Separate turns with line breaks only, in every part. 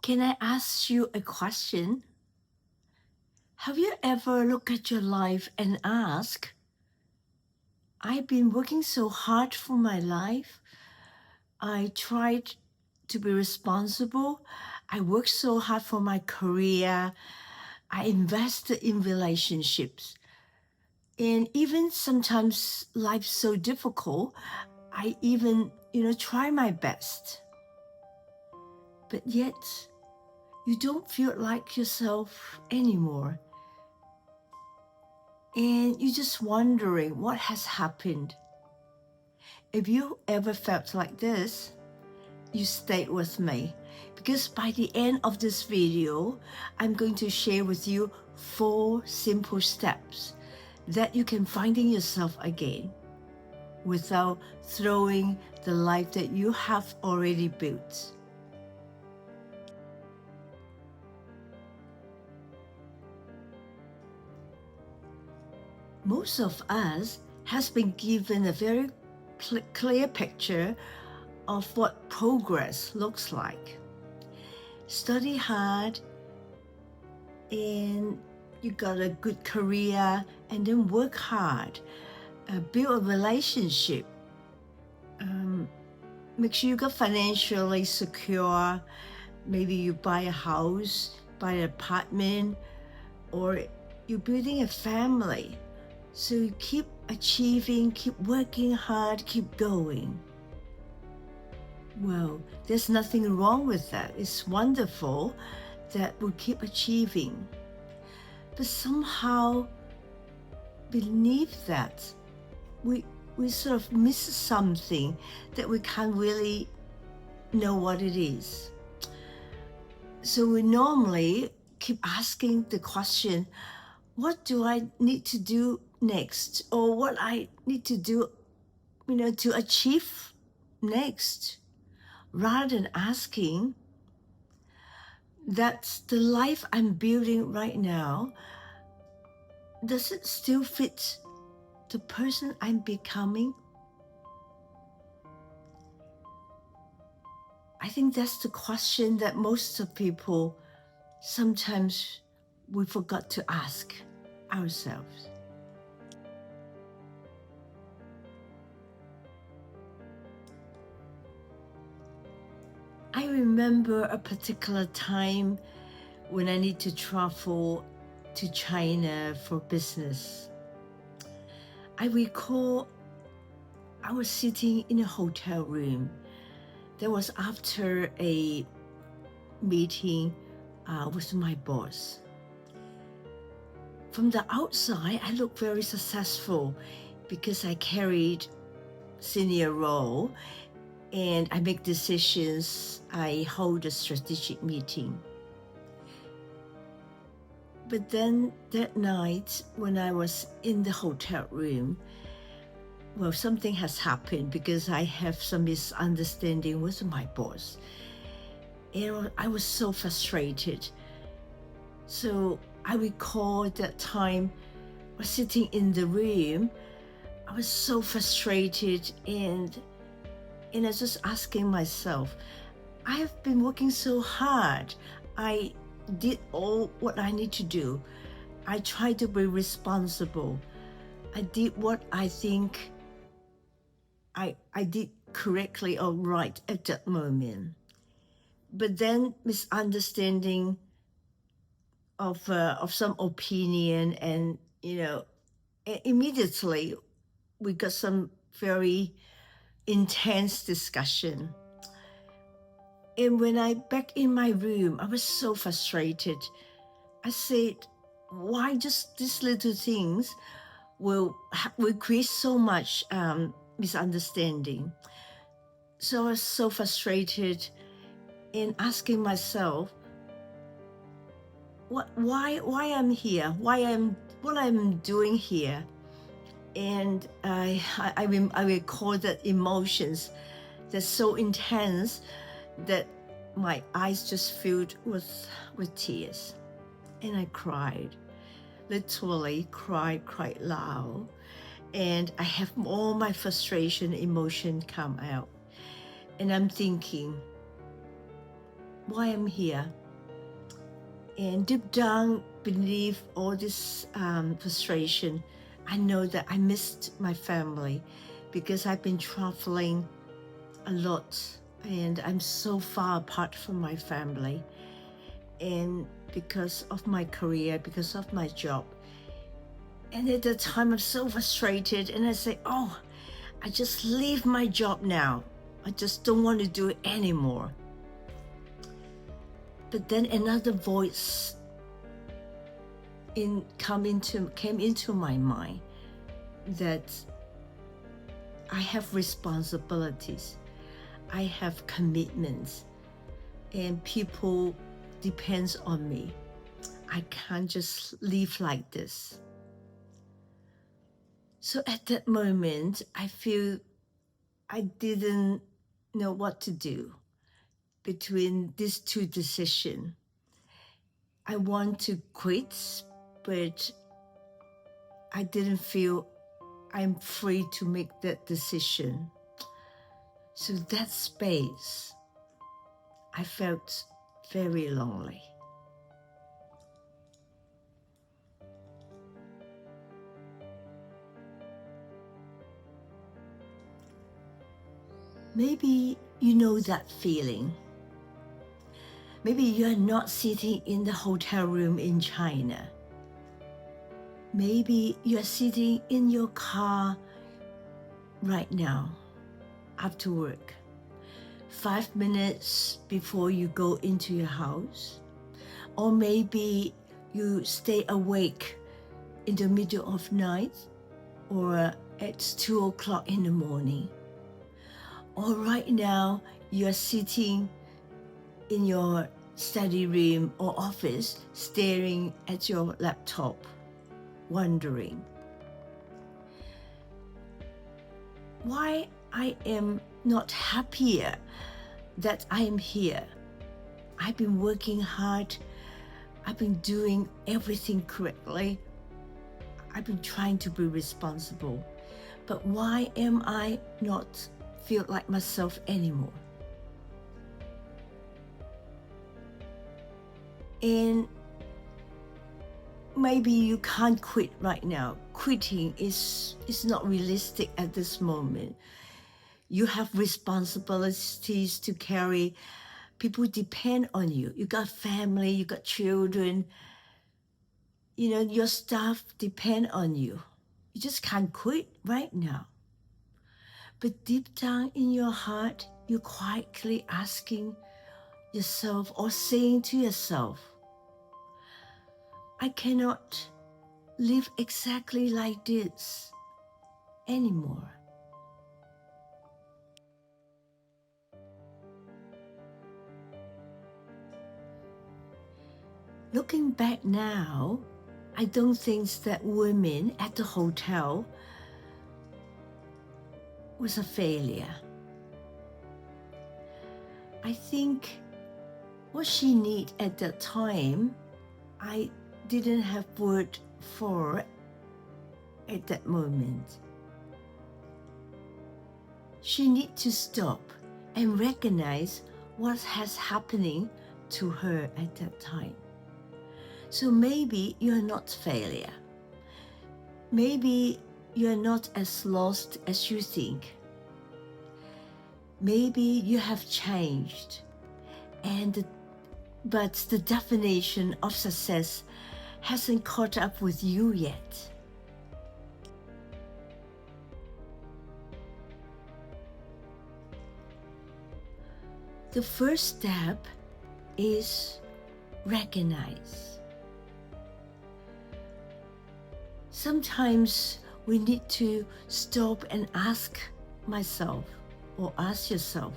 Can I ask you a question? Have you ever looked at your life and asked, I've been working so hard for my life. I tried to be responsible. I worked so hard for my career. I invested in relationships. And even sometimes life's so difficult, I even, try my best. But yet, you don't feel like yourself anymore. And you're just wondering what has happened. If you ever felt like this, you stayed with me because by the end of this video, I'm going to share with you 4 simple steps that you can finding yourself again without throwing the life that you have already built. Most of us has been given a very clear picture of what progress looks like. Study hard and you got a good career, and then work hard, build a relationship, make sure you got financially secure. Maybe you buy a house, buy an apartment, or you're building a family. So you keep achieving, keep working hard, keep going. Well, there's nothing wrong with that. It's wonderful that we keep achieving. But somehow, beneath that, we sort of miss something that we can't really know what it is. So we normally keep asking the question, what do I need to do next? Or what I need to do, to achieve next? Rather than asking, that's the life I'm building right now. Does it still fit the person I'm becoming? I think that's the question that most of people sometimes we forgot to ask ourselves. I remember a particular time when I need to travel to China for business. I recall I was sitting in a hotel room. That was after a meeting with my boss. From the outside, I looked very successful because I carried senior role and I make decisions. I hold a strategic meeting. But then that night when I was in the hotel room, well, something has happened because I have some misunderstanding with my boss. And I was so frustrated. So I recall that time I was sitting in the room. I was so frustrated and I was just asking myself, I have been working so hard. I did all what I need to do. I tried to be responsible. I did what I think I did correctly or right at that moment. But then misunderstanding of some opinion, and immediately we got some very intense discussion. And when I back in my room, I was so frustrated. I said, why just these little things will create so much misunderstanding? So I was so frustrated in asking myself, why I'm here, what I'm doing here. And I recall that emotions that's so intense that my eyes just filled with tears, and I cried, literally cried loud, and I have all my frustration emotion come out, and I'm thinking, why I'm here. And deep down beneath all this frustration, I know that I missed my family because I've been traveling a lot and I'm so far apart from my family. And because of my career, because of my job. And at the time, I'm so frustrated and I say, oh, I just leave my job now. I just don't want to do it anymore. But then another voice came into my mind that I have responsibilities, I have commitments, and people depends on me. I can't just live like this. So at that moment, I feel I didn't know what to do between these two decisions. I want to quit, but I didn't feel I'm free to make that decision. So that space, I felt very lonely. Maybe you know that feeling. Maybe you're not sitting in the hotel room in China. Maybe you're sitting in your car right now after work, 5 minutes before you go into your house. Or maybe you stay awake in the middle of night or at 2 o'clock in the morning. Or right now you're sitting in your study room or office staring at your laptop, wondering why I am not happier that I am here. I've been working hard. I've been doing everything correctly. I've been trying to be responsible. But why am I not feel like myself anymore? And maybe you can't quit right now. Quitting is not realistic at this moment. You have responsibilities to carry. People depend on you. You got family, you got children. You know, your staff depend on you. You just can't quit right now. But deep down in your heart, you're quietly asking yourself or saying to yourself, I cannot live exactly like this anymore. Looking back now, I don't think that women at the hotel was a failure. I think what she needed at that time, I didn't have word for at that moment. She needs to stop and recognize what has happening to her at that time. So maybe you're not failure. Maybe you're not as lost as you think. Maybe you have changed, but the definition of success hasn't caught up with you yet. The first step is recognize. Sometimes we need to stop and ask myself or ask yourself,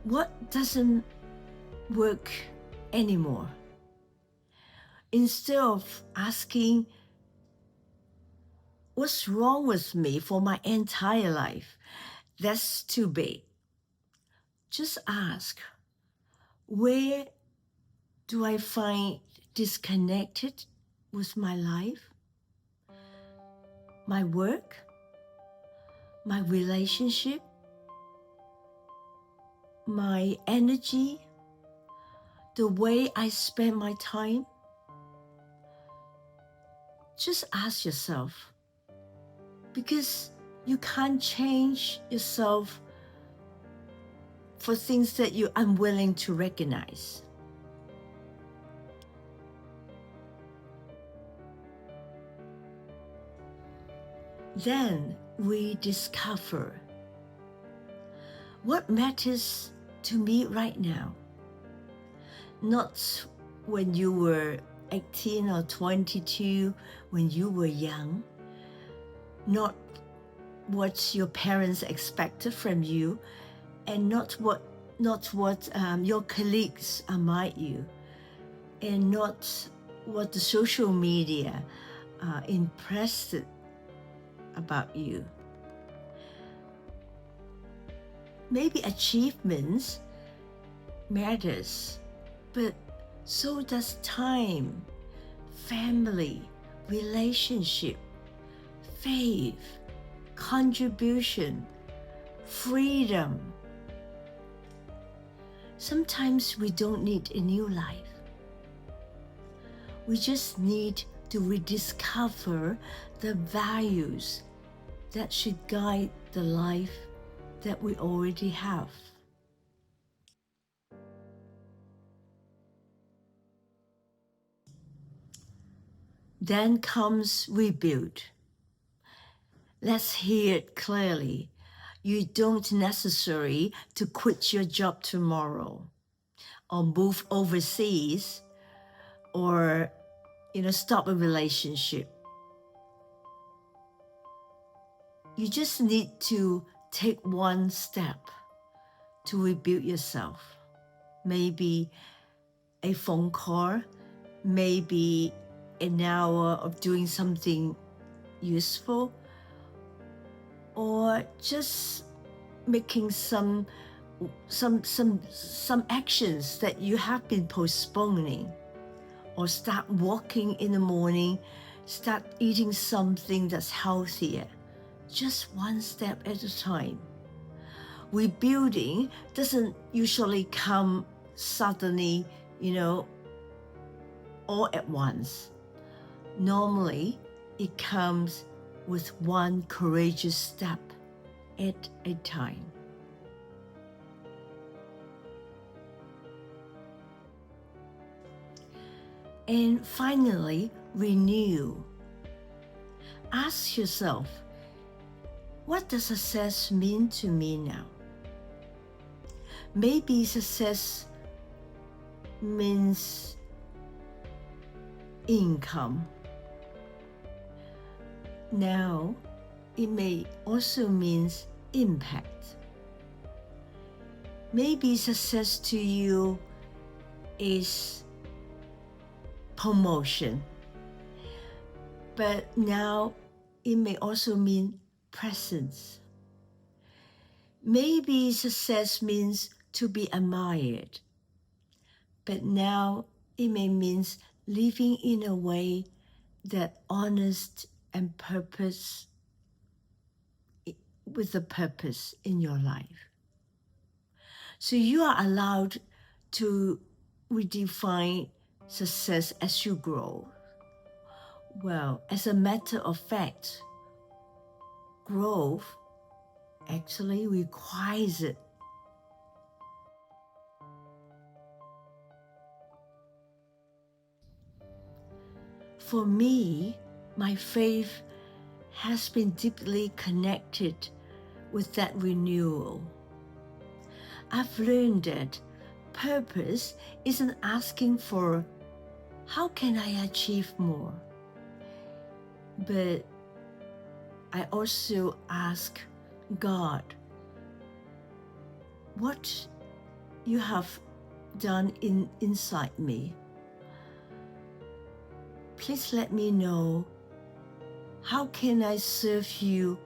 what doesn't work anymore? Instead of asking, what's wrong with me for my entire life? That's too big. Just ask, where do I find disconnected with my life, my work, my relationship, my energy, the way I spend my time? Just ask yourself, because you can't change yourself for things that you're unwilling to recognize. Then we discover what matters to me right now. Not when you were 18 or 22, when you were young, not what your parents expected from you, and not what your colleagues admired you, and not what the social media impressed about you. Maybe achievements matters, but so does time, family, relationship, faith, contribution, freedom. Sometimes we don't need a new life. We just need to rediscover the values that should guide the life that we already have. Then comes rebuild. Let's hear it clearly. You don't necessarily to quit your job tomorrow, or move overseas, or stop a relationship. You just need to take one step to rebuild yourself. Maybe a phone call, maybe an hour of doing something useful, or just making some actions that you have been postponing, or start walking in the morning, start eating something that's healthier, just one step at a time. Rebuilding doesn't usually come suddenly, all at once. Normally, it comes with one courageous step at a time. And finally, renew. Ask yourself, what does success mean to me now? Maybe success means income. Now, it may also mean impact. Maybe success to you is promotion, but now it may also mean presence. Maybe success means to be admired, but now it may mean living in a way that honors and purpose, with a purpose in your life. So you are allowed to redefine success as you grow. Well, as a matter of fact, growth actually requires it. For me, my faith has been deeply connected with that renewal. I've learned that purpose isn't asking for how can I achieve more, but I also ask God, what you have done inside me. Please let me know, how can I serve you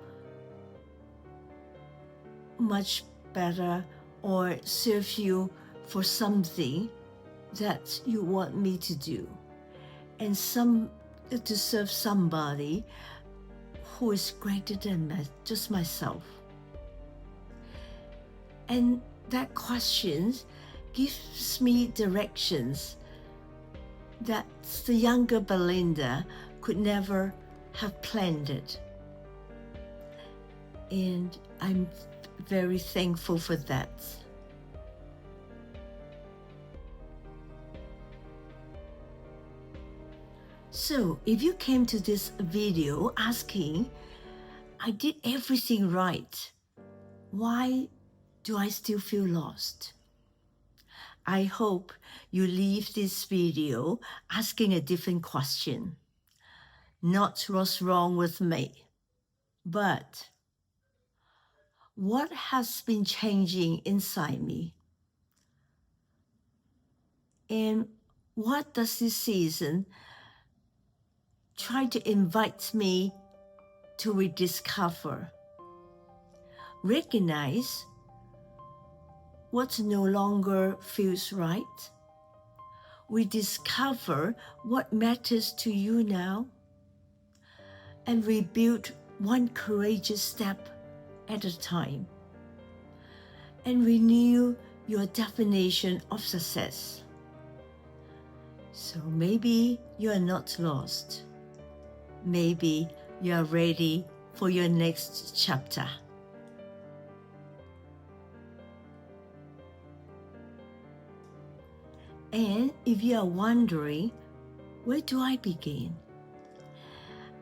much better, or serve you for something that you want me to do, and to serve somebody who is greater than just myself. And that question gives me directions that the younger Belinda could never have planned it. And I'm very thankful for that. So if you came to this video asking, I did everything right, why do I still feel lost? I hope you leave this video asking a different question. Not what's wrong with me, but what has been changing inside me? And what does this season try to invite me to rediscover? Recognize what no longer feels right. Rediscover what matters to you now. And rebuild one courageous step at a time. And renew your definition of success. So maybe you are not lost. Maybe you are ready for your next chapter. And if you are wondering, where do I begin?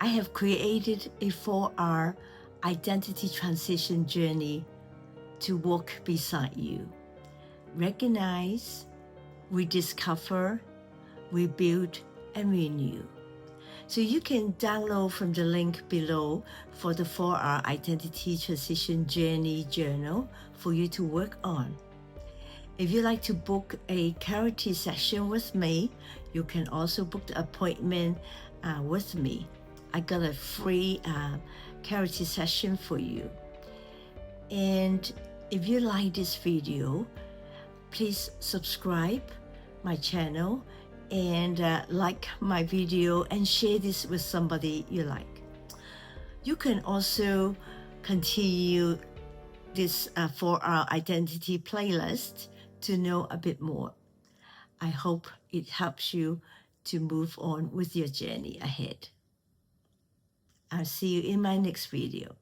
I have created a 4R identity transition journey to walk beside you. Recognize, rediscover, rebuild, and renew. So you can download from the link below for the 4R Identity Transition Journey Journal for you to work on. If you'd like to book a clarity session with me, you can also book the appointment with me. I got a free clarity session for you. And if you like this video, please subscribe my channel and like my video and share this with somebody you like. You can also continue this 4R Identity playlist to know a bit more. I hope it helps you to move on with your journey ahead. I'll see you in my next video.